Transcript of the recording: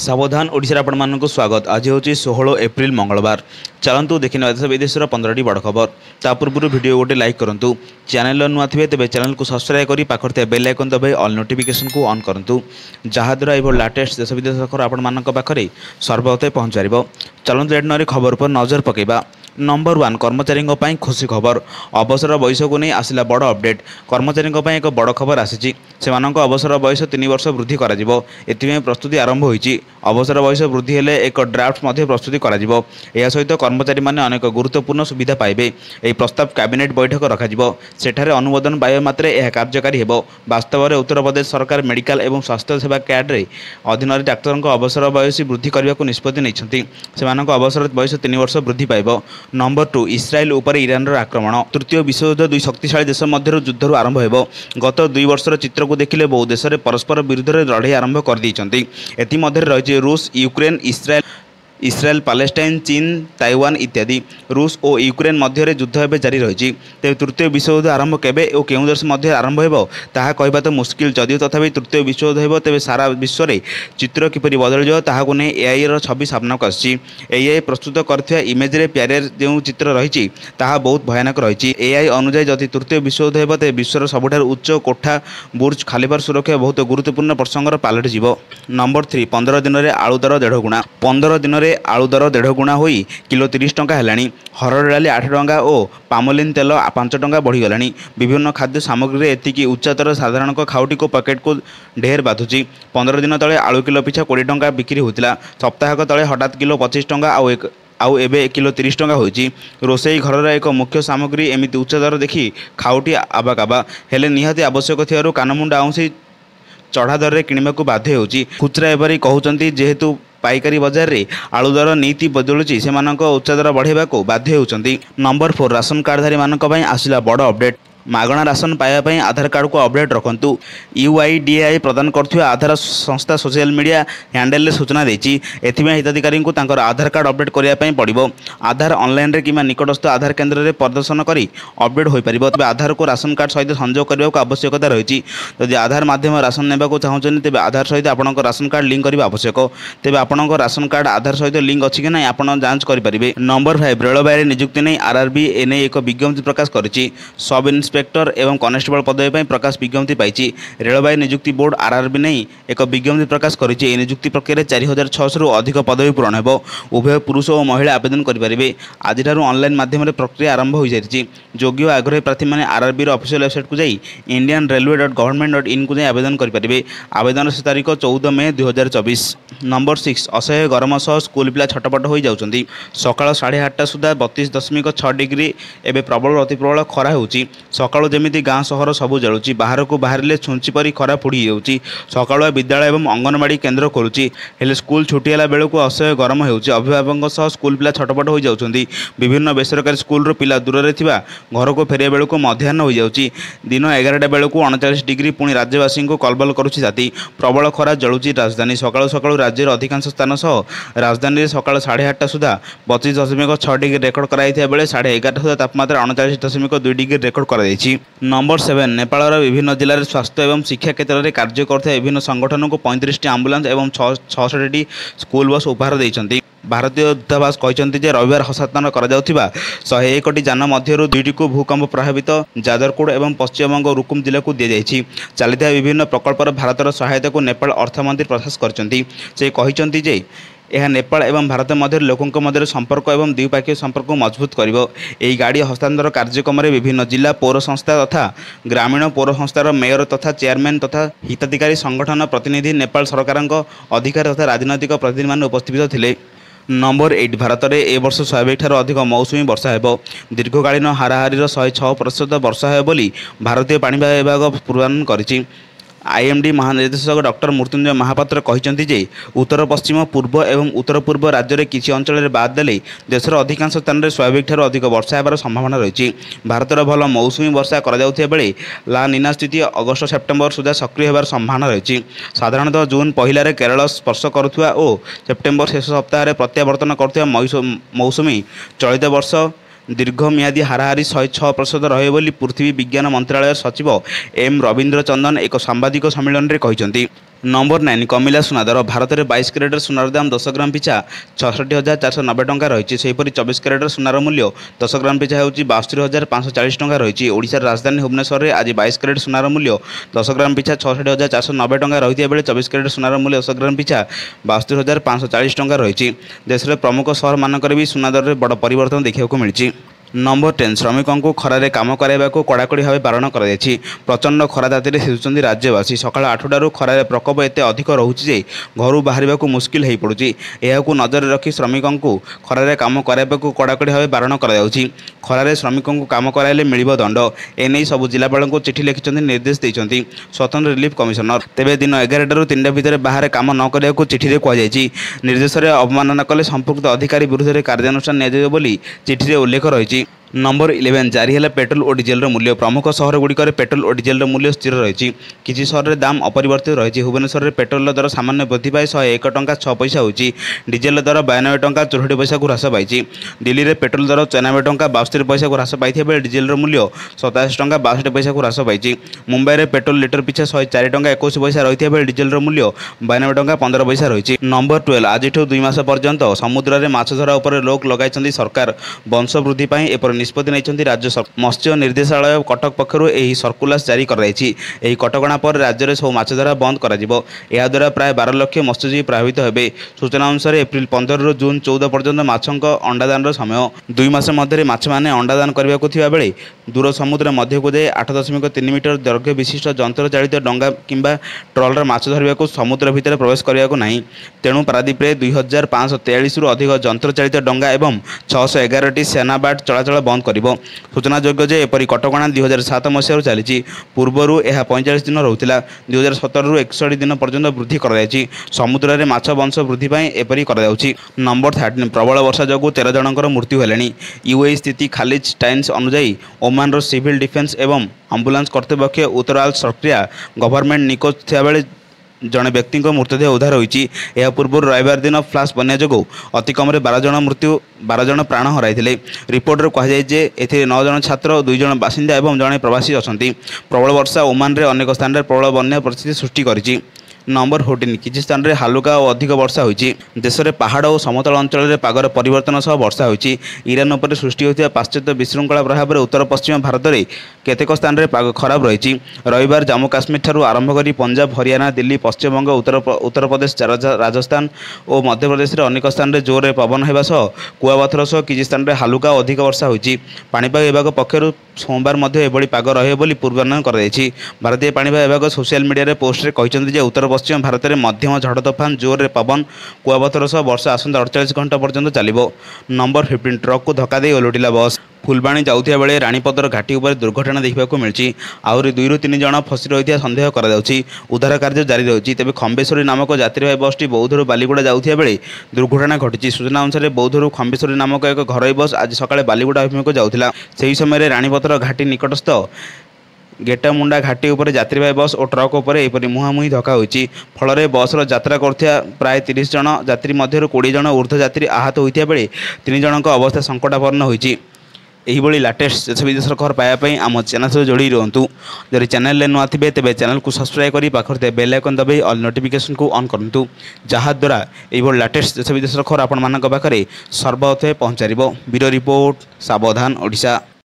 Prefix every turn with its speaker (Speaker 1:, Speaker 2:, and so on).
Speaker 1: सावधान ओडिशा आपण मानक स्वागत। आज हूँ 16 एप्रिल मंगलवार। चलतु देखने देश विदेशर 15टी बड़ खबर। ता पूर्व वीडियो गोटे लाइक करूँ। चैनल नुआ थे तेज चैनल को सब्सक्राइब कर पाखे बेल आइकन दबाई ऑल नोटिफिकेशन को ऑन करूँ, जहाद्वारा ये लाटेस्ट देश विदेश खबर आपण पाखे सर्वप्रथम पहुँच पार। चलतु एट नरी खबर पर नजर पकेबा। नंबर 1 कर्मचारी खुशी खबर। अवसर बयस को नहीं आसला बड़ अपडेट। कर्मचारी एक बड़ खबर आसी से अवसर बयस 3 वर्ष वृद्धि कर प्रस्तुति आरंभ होती। अवसर बयस वृद्धि हेले एक ड्राफ्ट प्रस्तुति कर सहित कर्मचारी माने अनेक गुरुत्वपूर्ण सुविधा पाइबे। यह प्रस्ताव कैबिनेट बैठक रखा सेठारे अनुमोदन पाइबा मात्रे यह कार्यकारी हो। वास्तव में उत्तर प्रदेश सरकार मेडिकल एवं स्वास्थ्य सेवा कार्ड अधीन डाक्तर अवसर बयस वृद्धि करने को निष्पत्ति नहीं। अवसर बयस 3 वर्ष वृद्धि पाइब। नंबर 2 इस्राएल उपर ईरान आक्रमण। तृतीय विश्वयुद्ध दुई शक्तिशाली देश मध्य युद्ध आरंभ हो। गत 2 वर्षर चित्र को देखिले बहु देश में परस्पर विरुद्ध में लड़ाई आरंभ कर दी। एमध्य रही रूस, यूक्रेन, इस्राएल, पैलेस्टाइन, चीन, ताइवान इत्यादि। रूस और यूक्रेन मध्य युद्ध एवं जारी रही। तेज तृतीय विश्वयुद्ध आरंभ केबे और केउं देश मध्य आरंभ हो ताहा कहबा तो मुश्किल। जदिव तथापि तृतीय विश्वयुद्ध हो तेज सारा विश्व में चित्र किपरि बदल जाए ताहाकु नै एआई रो छवि सामना को आसी। एआई प्रस्तुत करथिबा इमेज रे प्यारे जो चित्र रही ताहा बहुत भयानक रही। एआई अनुसार जदि तृतीय विश्वयुद्ध हो तेज विश्वर सबुठार उच्च कोठा बुर्ज खलीफार सुरक्षा बहुत गुरुत्वपूर्ण प्रसंगर पालट जीव। नंबर 3 15 दिन में आलू दर 1.5 गुणा। 15 दिन में आलू दर 1.5 गुणा हो किलो 30 टंका है। हरड़ डाली 8 टंका और पामोलिन तेल 5 टंका बढ़ीगला। विभिन्न खाद्य सामग्री एतिकी उच्चा दर साधारण खाउटी को पैकेट को ढेर बाधुची। 15 दिन तले आलू किलो पिछा 20 टंका बिक्री होता। सप्ताहक तले हठात किलो 25 टंका आउ एबे किलो 30 टंका होइची। रोसई घर एक मुख्य सामग्री एमती उच्च दर देखी खाउटी आबाकाबा हेले निहाती आवश्यक थियारु कानमुंडा आउंसी चढ़ा दर में किणवा को बाध्य होची। खुचरा एवरी कहउचंती जेहेतु पाइकारी बाजार में आलू दर नीति बदलुची से उच्च दर बढ़ावा को बाध्य होउचंती। नंबर 4 राशन कार्डधारी मानक पई आसिला बड़ अपडेट। मागणा राशन पाइबा आधार कार्ड को अपडेट रखु। यूआईडीएआई प्रदान कर आधार संस्था सोशल मीडिया हैंडल में सूचना देती। हिताधिकारी को आधार कार्ड अपडेट करने पड़ो। आधार ऑनलाइन रे किमा निकटस्थ आधार केन्द्र में प्रदर्शन कर अपडेट हो पार। तेज आधार को राशन कार्ड सहित संजोग करने को आवश्यकता रही। जदि आधार माध्यम राशन ने चाहते तेज आधार सहित आपन राशन कार्ड लिंक करने आवश्यक। तेज आपन राशन कार्ड आधार सहित लिंक अच्छी कि ना आप जांच करेंगे। नंबर 5 रेलवे नियुक्ति नहीं आरआरबी एने एक विज्ञप्ति प्रकाश करिछि। सब इंस्पेक्टर एवं कनेस्टेबल पदवी पर प्रकाश विज्ञप्ति पाई। रेलवे नियुक्ति बोर्ड आरआरबी नहीं एक विज्ञप्ति प्रकाश करिछि। नियुक्ति प्रक्रिया 4600 अधिक पदवी पूरण हो। उभय पुरुष और महिला आवेदन करेंगे। आज ऑनलाइन माध्यम प्रक्रिया आरंभ हो जाती। योग्य आग्रही प्रार्थी मैंने आरआरबी ऑफिशियल वेबसाइट को जाई indianrailway.government.in को आवेदन करेंगे। आवेदन से तारीख 14 मई 2024। नंबर 6 असह्य गरम सह स्कूल पिला छटपट हो जाउछंती। सकाळ 8:30 सुधा 32.6 डिग्री एवं प्रबल अति प्रबल खरा होची। सकाळु जेमिति गाँ सहर सबु जलुची। बाहर को बाहर छुंची परी खरा पुड़ी जाउची। सकाळुआ विद्यालय एवं अंगनवाड़ी केन्द्र खोलुची हेले स्कूल छुट्टी होला बेलू असह्य गरम होउची। अभिभावकों सह स्कूल पिला छटपट हो जाउछंती। विभिन्न बेसरकारी स्कूल रो पिला दूर रे थिबा घर को फेरिया बेलू मध्याह्न हो जाउची। दिन 11टा बेलू 39 डिग्री पुणी राज्यवासी को कलबल करुची जाती। प्रबल खरा जलुची राजधानी। सकाळु सकाळु राज्यर अधिकांश स्थान सह राजधानी सकाळ 8:30 सुधा 32.6 डिग्री रेकर्ड कराइथिया बेले 11:30 सुधा तापमात्रा 39.2 डिग्री रेकर्ड करा। नंबर 7 नेपाल विभिन्न जिले में स्वास्थ्य एवं शिक्षा क्षेत्र में कार्य करते विभिन्न संगठन को 35टी आम्बुलांस एवं 66टी स्कूल बस उपहार देते। भारतीय दूतावास कहते रविवार हस्तांतरण कर 101टी जान मध्य 2टी को भूकंप प्रभावित जादरकोट एवं पश्चिमबंग रुकुम जिला को दी जाइए। चलता विभिन्न प्रकल्पर भारतर सहायता को नेपाल अर्थमंत्री प्रकाश कर यह नेपाल एवं भारत मध्य लोकों मध्य संपर्क एवं द्विपाक्षिक संपर्क को मजबूत कर। गाड़ी हस्तांतर कार्यक्रम में विभिन्न जिला पौर संस्था तथा ग्रामीण पौर संस्थार मेयर तथा चेयरमैन तथा हिताधिकारी संगठन प्रतिनिधि नेपाल सरकार अधिकारी तथा राजनैतिक प्रतिनिधि मान उपस्थित थे। नंबर 8 भारत में ए वर्ष स्वाभाविक ठार अधिक मौसुमी वर्षा हो। दीर्घकालीन हाराहारी 106% वर्षा हो बोली भारतीय पाणीपाग विभाग पूर्वानुमान करिछि। आईएमडी महानिर्देशक डॉक्टर मृत्युंजय महापात्र कहते जे उत्तर पश्चिम पूर्व एवं उत्तर पूर्व राज्य में किसी अंचल बाद देले देशर अधिकांश स्थान में स्वाभाविक ठार अधिक वर्षा होबार संभावना रही। भारतर भल मौसुमी वर्षा बेले ला निना स्थिति अगस्ट सेप्टेम्बर सुधा सक्रिय होबार संभावना रही। साधारणतः जून पहलार केरल स्पर्श करुवा और सेप्टेम्बर शेष सप्ताह प्रत्यावर्तन कर मौसुमी चलित वर्ष दीर्घमियादी हाराहारी 106% रहे बोली पृथ्वी विज्ञान मंत्रालय सचिव एम रवींद्र चंदन एक सांबादिक सम्मेलन में कहते। नंबर 9 कमिला सुना दर भारत में 22 क्यारेटर सुनार दाम 10 ग्राम पिछा 66,490 टंका रही। सेहीपरि 24 क्यारेटर सुनार मूल्य 10 ग्राम पिछा होची 62,540 टंका रही। ओडिशार राजधानी भुवनेश्वर में आज 22 क्यारेट सुनार मूल्य 10 ग्राम पिछा 66,490 टंका रही बेले 24 क्यारेट सुनार मूल्य 10 ग्राम पिछा 62,540 टंका रही। देश में प्रमुख सहर मानक भी सुना दर में बड़ परिवर्तन देखा मिली। नंबर 10 श्रमिकों को खरारे काम कराइबा कड़ाकड़ी भाव बारण कर प्रचंड खरा ताती शिशुंट राज्यवासी सका 8टारू खरारे प्रकोप एत अधिक रोचे घर बाहर मुस्किल हो पड़ुछि। यह नजर रखी श्रमिकों को खरारे काम कराइबा कड़ाकड़ी भाव बारण कर खरारे श्रमिकों को काम कराइले मिलिबो दंड। एने सबु जिलापाल को चिठी लिखिं निर्देश देते स्वतंत्र रिलीफ कमिशनर। तेबे दिन 11टारू 3टा भितर बाहर काम न करने चिठी कहुई। निर्देश में अवमानना कले संपुक्त अधिकारी विरुद्ध में कार्यानुष्ठान नि चिठी उल्लेख रही। नंबर 11 जारी है पेट्रोल और डीजेल मूल्य। प्रमुख सहर गुड़िक पेट्रोल और डीजेल मूल्य स्थिर रही। किसी सहर में दाम अपरिवर्तित रही। भुवनेश्वर में पेट्रोल दर सामान्य वृद्धि पाई 101 टंका 6 पैसा होती। डीजेल दर 92 टंका 64 पैसा को ह्रास पाई। दिल्ली में पेट्रोल दर 94 टंका 72 पैसा को ह्रास पाई बेले डीजेल मूल्य 87 टंका 62 पैसा को ह्रास पाई। मुंबई में पेट्रोल लिटर पिछा 104 टंका 21 पैसा रही बेले डीजेल मूल्य 92 टंका 15 पैसा रही। नंबर 12 आज 2 मास पर्यंत समुद्र में माछ धरा उपर रोक लगाई सरकार। वंश वृद्धि एपर निष्पत्ति नहीं राज्य मत्स्य निर्देशालय कटक पक्षर यह सर्कुलार जारी कर कटकणा पर राज्य में सब माछ धरा बंद कर प्राय 12 लाख मत्स्यजीवी प्रभावित होते। सूचना अनुसार एप्रिल 15 रु जून 14 पर्यंत माछों अंडादान समय 2 मास मध्य माछ मैंने अंडादान करने बेले दूर समुद्र मध्य को जाए 8.3 मीटर दैर्घ्य विशिष्ट यंत्र चालित डंगा किंबा ट्रलर माछ धरने को समुद्र भितर प्रवेश करने को नहीं। तेणु पारादीप में 2543 रु अधिक यंत्र चालित डंगा और 611टी सेनाबाट चलाचल बंद कर। सूचनायोग्य जे एपरी कटकणा 2007 मसीह चली। पूर्वर यह 45 दिन रोला। 2017 रु 61 दिन पर्यंत वृद्धि कर समुद्र में माछ वंश वृद्धि एपरी कर। नंबर 13 प्रबल वर्षा जो 13 जनकर मृत्यु है। यूएई स्थिति खालिज टाइम्स अनुଯାयी ओमान रो सिविल डिफेन्स एवं आंबुलांस कर्तृपक्ष उत्तराल सक्रिया गवर्नमेंट निकोज थिया बेले जड़े व्यक्ति मृतदेह उद्धार होती। यह पूर्व रविवार दिन फ्लाश बन्या जो अति कम 12 जन प्राण हराई। रिपोर्ट में कहुए ए 9 जन छात्र 2 जन बासिंदा और जड़े प्रवासी अच्छा। प्रबल वर्षा ओमान रे अनेक स्थान में प्रबल बन्या परिस्थिति सृष्टि करिछि। नंबर 14 किसी स्थान में हालुका और अधिक वर्षा होती। देश में पहाड़ और समतल अंचल में पागर परिवर्तन सह वर्षा होती। ईरान उपर सृष्टि होता पाश्चात्य विशृंखला प्रभाव में उत्तर पश्चिम भारत में केतेक स्थान में पाग खराब रही। रविवार जम्मू काश्मीर ठारू आरंभ कर पंजाब हरियाणा दिल्ली पश्चिमबंग उत्तर प्रदेश राजस्थान और मध्य प्रदेश में अनेक स्थान में जोर पवन होगा सह कुआपथर सह किसी स्थान में हालुका और अधिक वर्षा होती। पाणीपाग विभाग पक्षर सोमवार एभली पाग रही पूर्वानुमान कर। भारतीय पाणीपाग विभाग सोशल मीडिया पोस्ट में कहते उत्तर पश्चिम भारत में मध्यम झड़ तोफान जोर पवन कुआपथर सह वर्षा आसंता 48 घंटा पर्यंत चलो। नंबर 15 ट्रक को धक्का दे ओलटिला बस। फुलबाणी जाऊथिया बेले रानीपदर घाटी उपर दुर्घटना देखा मिली। आहरी 2 ରୁ 3 जन फसी रही सन्देह कर। उद्धार कार्य जारी रही। तेज खंबेश्वरी नामक यात्री बसटी बौद्धरू बालीगुड़ा जाऊथिया बेले दुर्घटना घटी। सूचना अनुसार बौद्धरू खंबेश्वरी नामक एक घरोई बस आज सकाଳେ बालीगुड़ा अभिमुख जाऊथिला। सेही समय रानीपदर घाटी निकटस्थ गेटामुंडा घाटी उपर यात्रीवाही बस और ट्रक उपर एपरी मुहांमुही धक्का होती। फल बसर यात्रा करथिया प्राय 30 जन यात्री मध्य 20 जन ऊर्ध्व यात्री आहत होता बेले 3 जनक अवस्था संकटापन्न होती। यही लेटेस्ट देश विदेश खबर पाइबापी आम चैनल सहित जोड़ी रुहतु। जदि चैनल नुआ थे तेज चैनल को सब्सक्राइब कर पाखे बेल आइकन दबाई ऑल नोटिफिकेशन को ऑन करूँ जहाद्वारा यही लेटेस्ट देश विदेश खबर आपण मानक पाखे सर्वप्रथमे पहुँचार। ब्यूरो रिपोर्ट सावधान ओडिशा।